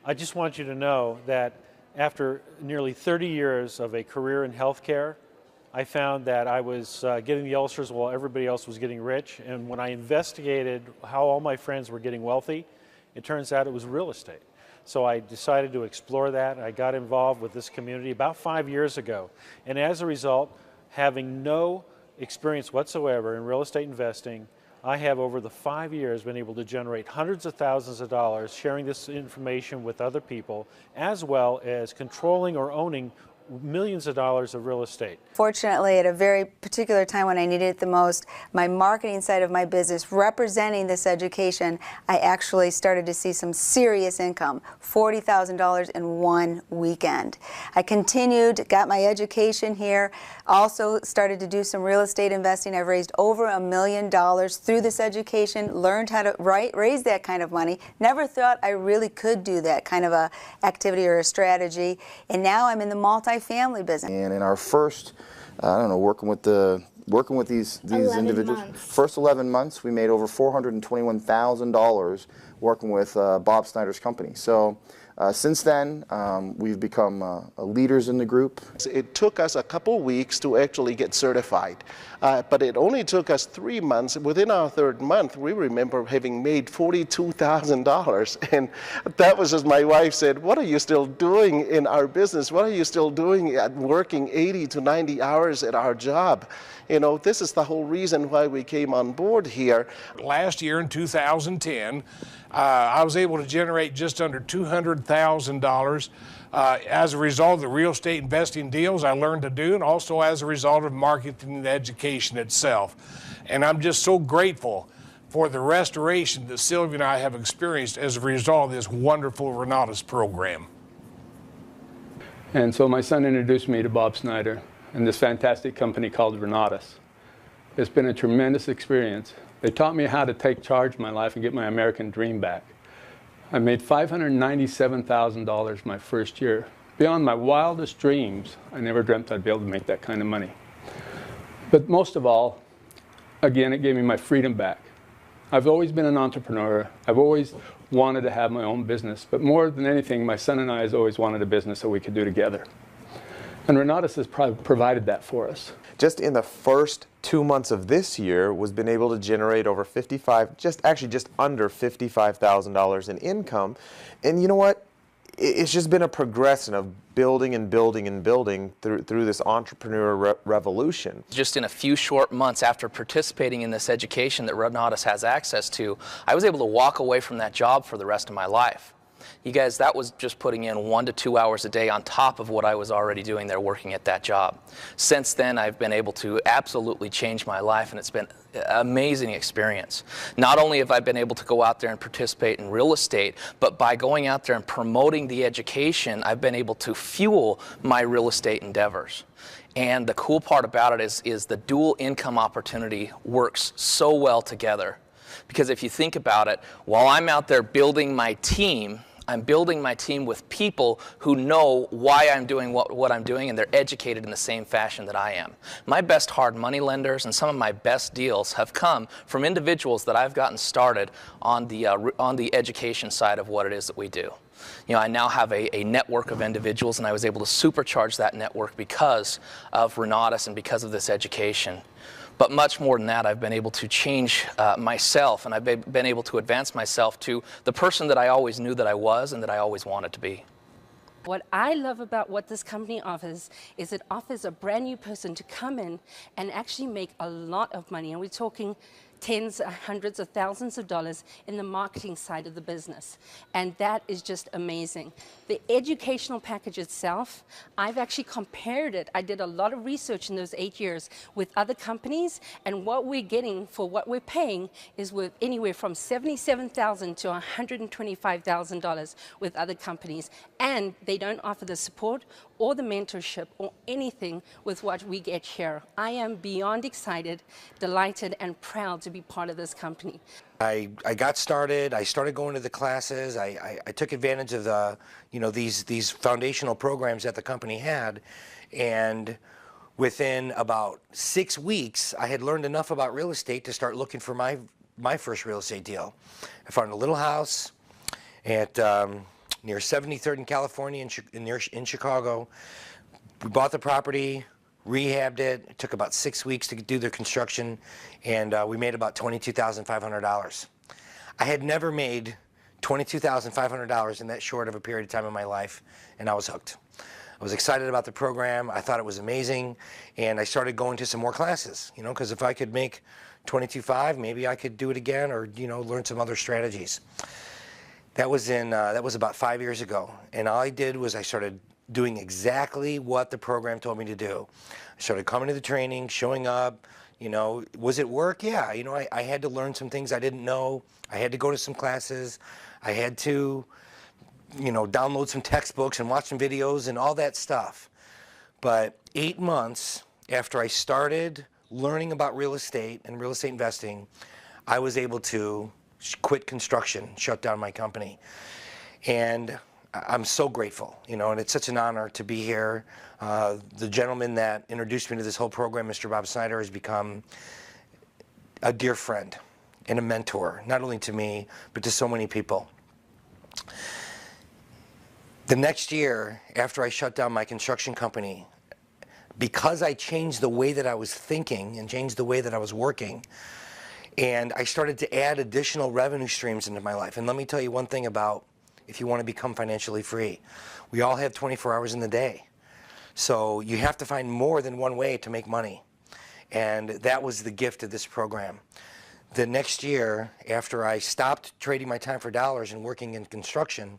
I just want you to know that after nearly 30 years of a career in healthcare, I found that I was getting the ulcers while everybody else was getting rich. And when I investigated how all my friends were getting wealthy, it turns out it was real estate. So I decided to explore that. I got involved with this community about 5 years ago. And as a result, having no experience whatsoever in real estate investing, I have over the 5 years been able to generate hundreds of thousands of dollars sharing this information with other people, as well as controlling or owning millions of dollars of real estate. Fortunately, at a very particular time when I needed it the most, my marketing side of my business, representing this education, I actually started to see some serious income, $40,000 in one weekend. I continued, got my education here, also started to do some real estate investing. I've raised over $1 million through this education, learned how to raise that kind of money. Never thought I really could do that kind of a activity or a strategy, and now I'm in the multi-family business. And in our first, I don't know, working with these individuals, first 11 months, we made over $421,000 working with Bob Snyder's company. So since then, we've become leaders in the group. It took us a couple weeks to actually get certified, but it only took us 3 months. Within our third month, we remember having made $42,000, and that was as my wife said, "What are you still doing in our business? What are you still doing at working 80 to 90 hours at our job?" You know, this is the whole reason why we came on board here. Last year in 2010, I was able to generate just under $200,000 as a result of the real estate investing deals I learned to do, and also as a result of marketing and education itself. And I'm just so grateful for the restoration that Sylvia and I have experienced as a result of this wonderful Renatus program. And so my son introduced me to Bob Snyder and this fantastic company called Renatus. It's been a tremendous experience. They taught me how to take charge of my life and get my American dream back. I made $597,000 my first year. Beyond my wildest dreams, I never dreamt I'd be able to make that kind of money. But most of all, again, it gave me my freedom back. I've always been an entrepreneur. I've always wanted to have my own business. But more than anything, my son and I has always wanted a business that we could do together. And Renatus has provided that for us. Just in the first 2 months of this year, was been able to generate over just under $55,000 in income. And you know what? It's just been a progression of building and building and building through this entrepreneur revolution. Just in a few short months after participating in this education that Renatus has access to, I was able to walk away from that job for the rest of my life. You guys, that was just putting in 1 to 2 hours a day on top of what I was already doing there working at that job. Since then, I've been able to absolutely change my life, and it's been an amazing experience. Not only have I been able to go out there and participate in real estate, but by going out there and promoting the education, I've been able to fuel my real estate endeavors. And the cool part about it is the dual income opportunity works so well together. Because if you think about it, while I'm out there building my team, I'm building my team with people who know why I'm doing what I'm doing, and they're educated in the same fashion that I am. My best hard money lenders and some of my best deals have come from individuals that I've gotten started on the education side of what it is that we do. You know, I now have a network of individuals, and I was able to supercharge that network because of Renatus and because of this education. But much more than that, I've been able to change myself, and I've been able to advance myself to the person that I always knew that I was and that I always wanted to be. What I love about what this company offers is it offers a brand new person to come in and actually make a lot of money. And we're talking tens, hundreds of thousands of dollars in the marketing side of the business. And that is just amazing. The educational package itself, I've actually compared it. I did a lot of research in those 8 years with other companies, and what we're getting for what we're paying is worth anywhere from $77,000 to $125,000 with other companies. And they don't offer the support or the mentorship or anything with what we get here. I am beyond excited, delighted, and proud to be part of this company. I got started. I started going to the classes. I took advantage of the, these foundational programs that the company had, and within about 6 weeks, I had learned enough about real estate to start looking for my first real estate deal. I found a little house at near 73rd in California, in Chicago. We bought the property, rehabbed it. It took about 6 weeks to do the construction, and we made about $22,500. I had never made $22,500 in that short of a period of time in my life, and I was hooked. I was excited about the program. I thought it was amazing, and I started going to some more classes, you know, because if I could make $22,500, maybe I could do it again, or, you know, learn some other strategies. That was about 5 years ago, and all I did was I started doing exactly what the program told me to do. I started coming to the training, showing up. You know, was it work? Yeah. You know, I had to learn some things I didn't know. I had to go to some classes. I had to, you know, download some textbooks and watch some videos and all that stuff. But 8 months after I started learning about real estate and real estate investing, I was able to quit construction, shut down my company. And I'm so grateful, you know, and it's such an honor to be here. The gentleman that introduced me to this whole program, Mr. Bob Snyder, has become a dear friend and a mentor, not only to me, but to so many people. The next year, after I shut down my construction company, because I changed the way that I was thinking and changed the way that I was working, and I started to add additional revenue streams into my life. And let me tell you one thing about if you want to become financially free. We all have 24 hours in the day. So you have to find more than one way to make money. And that was the gift of this program. The next year, after I stopped trading my time for dollars and working in construction,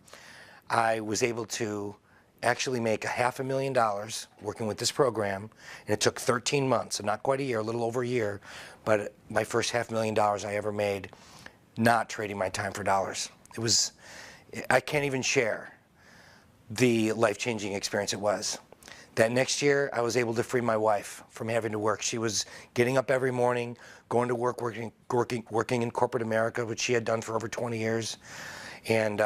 I was able to actually make $500,000 working with this program. And it took 13 months, so not quite a year, a little over a year, but my first $500,000 I ever made not trading my time for dollars. It was, I can't even share the life-changing experience it was. That next year, I was able to free my wife from having to work. She was getting up every morning, going to work, working in corporate America, which she had done for over 20 years. And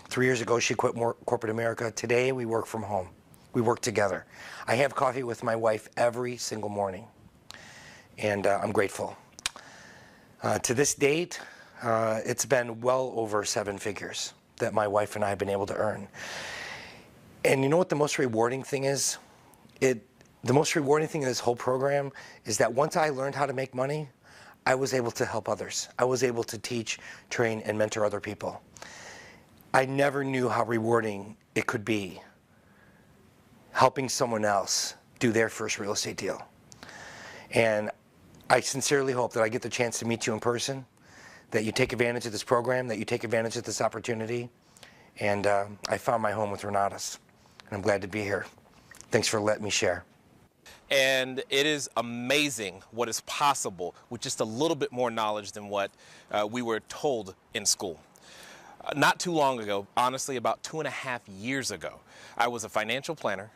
3 years ago, she quit corporate America. Today, we work from home. We work together. I have coffee with my wife every single morning, and I'm grateful. To this date, it's been well over 7 figures that my wife and I have been able to earn. And you know what the most rewarding thing is? The most rewarding thing in this whole program is that once I learned how to make money, I was able to help others. I was able to teach, train, and mentor other people. I never knew how rewarding it could be helping someone else do their first real estate deal. And I sincerely hope that I get the chance to meet you in person, that you take advantage of this program, that you take advantage of this opportunity. And I found my home with Renatus, and I'm glad to be here. Thanks for letting me share. And it is amazing what is possible with just a little bit more knowledge than what we were told in school. Not too long ago, honestly, about 2.5 years ago, I was a financial planner.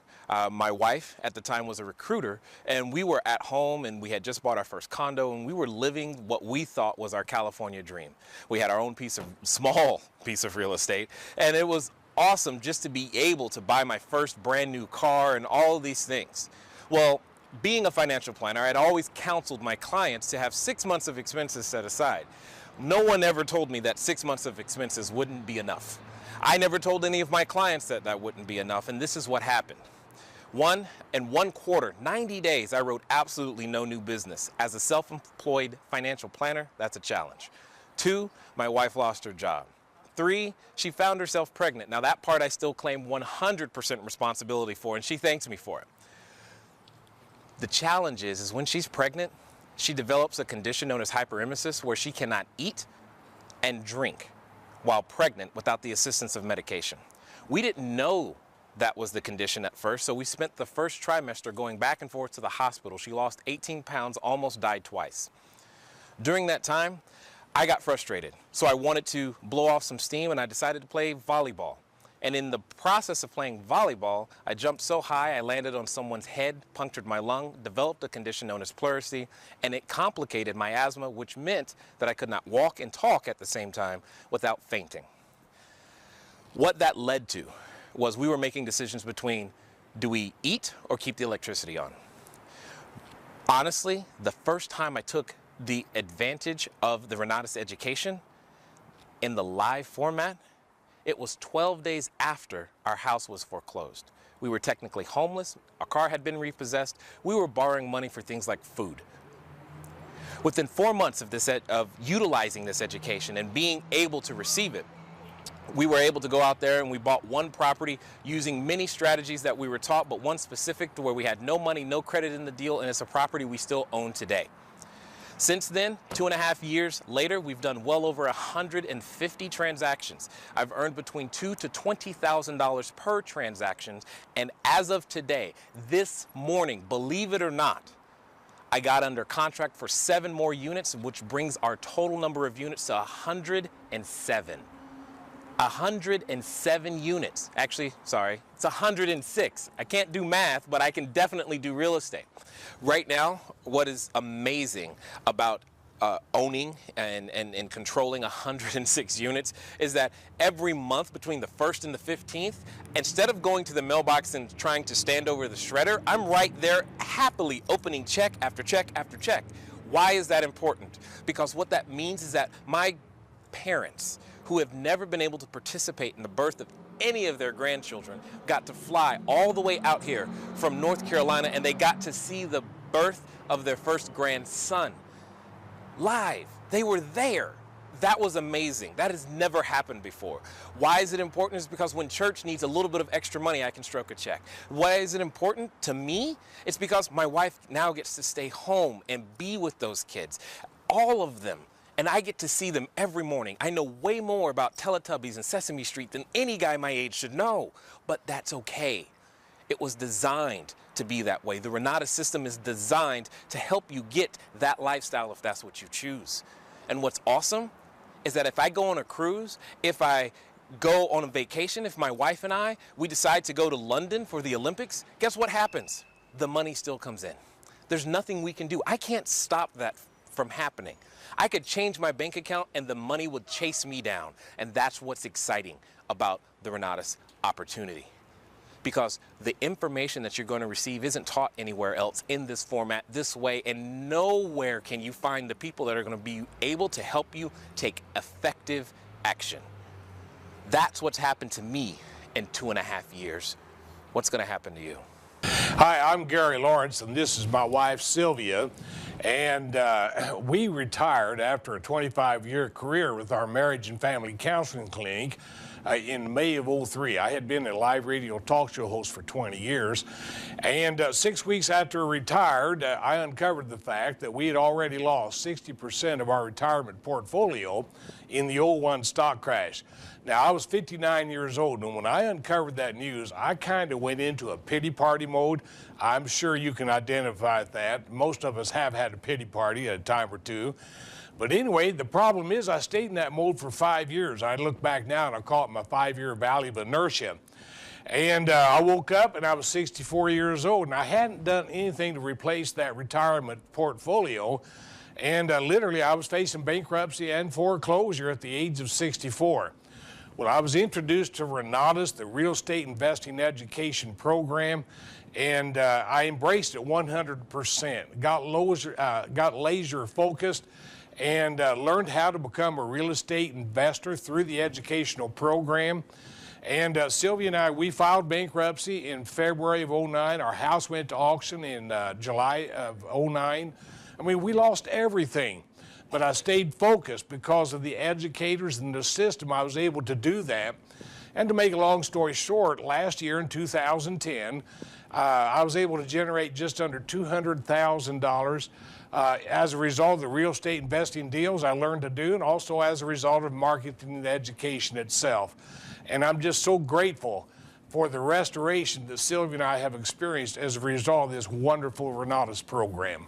My wife at the time was a recruiter, and we were at home and we had just bought our first condo, and we were living what we thought was our California dream. We had our own small piece of real estate, and it was awesome just to be able to buy my first brand new car and all of these things. Well, being a financial planner, I'd always counseled my clients to have 6 months of expenses set aside. No one ever told me that 6 months of expenses wouldn't be enough. I never told any of my clients that that wouldn't be enough, and this is what happened. In one quarter, 90 days, I wrote absolutely no new business. As a self-employed financial planner, that's a challenge. 2, my wife lost her job. 3, she found herself pregnant. Now that part I still claim 100% responsibility for, and she thanks me for it. The challenge is when she's pregnant, she develops a condition known as hyperemesis, where she cannot eat and drink while pregnant without the assistance of medication. We didn't know that was the condition at first, so we spent the first trimester going back and forth to the hospital. She lost 18 pounds, almost died twice. During that time, I got frustrated, so I wanted to blow off some steam, and I decided to play volleyball. And in the process of playing volleyball, I jumped so high I landed on someone's head, punctured my lung, developed a condition known as pleurisy, and it complicated my asthma, which meant that I could not walk and talk at the same time without fainting. What that led to was we were making decisions between, do we eat or keep the electricity on? Honestly, the first time I took the advantage of the Renatus education in the live format, it was 12 days after our house was foreclosed. We were technically homeless, our car had been repossessed, we were borrowing money for things like food. Within 4 months of utilizing this education and being able to receive it, we were able to go out there and we bought one property using many strategies that we were taught, but one specific to where we had no money, no credit in the deal, and it's a property we still own today. Since then, 2.5 years later, we've done well over 150 transactions. I've earned between $2,000 to $20,000 per transaction, and as of today, this morning, believe it or not, I got under contract for 7 more units, which brings our total number of units to 107. 107 units. Actually, sorry, it's 106. I can't do math, but I can definitely do real estate. Right now, what is amazing about owning and controlling 106 units is that every month between the 1st and the 15th, instead of going to the mailbox and trying to stand over the shredder, I'm right there happily opening check after check after check. Why is that important? Because what that means is that my parents, who have never been able to participate in the birth of any of their grandchildren, got to fly all the way out here from North Carolina, and they got to see the birth of their first grandson live. They were there. That was amazing. That has never happened before. Why is it important? It's because when church needs a little bit of extra money, I can stroke a check. Why is it important to me? It's because my wife now gets to stay home and be with those kids, all of them. And I get to see them every morning. I know way more about Teletubbies and Sesame Street than any guy my age should know, but that's okay. It was designed to be that way. The Renata system is designed to help you get that lifestyle if that's what you choose. And what's awesome is that if I go on a cruise, if I go on a vacation, if my wife and we decide to go to London for the Olympics, guess what happens? The money still comes in. There's nothing we can do. I can't stop that from happening. I could change my bank account and the money would chase me down. And that's what's exciting about the Renatus opportunity. Because the information that you're going to receive isn't taught anywhere else in this format, this way, and nowhere can you find the people that are going to be able to help you take effective action. That's what's happened to me in 2.5 years. What's going to happen to you? Hi, I'm Gary Lawrence, and this is my wife, Sylvia. And we retired after a 25-year career with our marriage and family counseling clinic in May of '03. I had been a live radio talk show host for 20 years. And 6 weeks after I retired, I uncovered the fact that we had already lost 60% of our retirement portfolio in the '01 stock crash. Now, I was 59 years old, and when I uncovered that news, I kind of went into a pity party mode. I'm sure you can identify that. Most of us have had a pity party at a time or two. But anyway, the problem is I stayed in that mode for 5 years. I look back now and I call it my 5-year valley of inertia. And I woke up and I was 64 years old, and I hadn't done anything to replace that retirement portfolio. And literally, I was facing bankruptcy and foreclosure at the age of 64. Well, I was introduced to Renatus, the real estate investing education program, and I embraced it 100%. Got laser focused and learned how to become a real estate investor through the educational program. And Sylvia and I, we filed bankruptcy in February of '09. Our house went to auction in July of '09. I mean, we lost everything. But I stayed focused because of the educators and the system. I was able to do that. And to make a long story short, last year in 2010, I was able to generate just under $200,000 as a result of the real estate investing deals I learned to do, and also as a result of marketing and education itself. And I'm just so grateful for the restoration that Sylvia and I have experienced as a result of this wonderful Renatus program.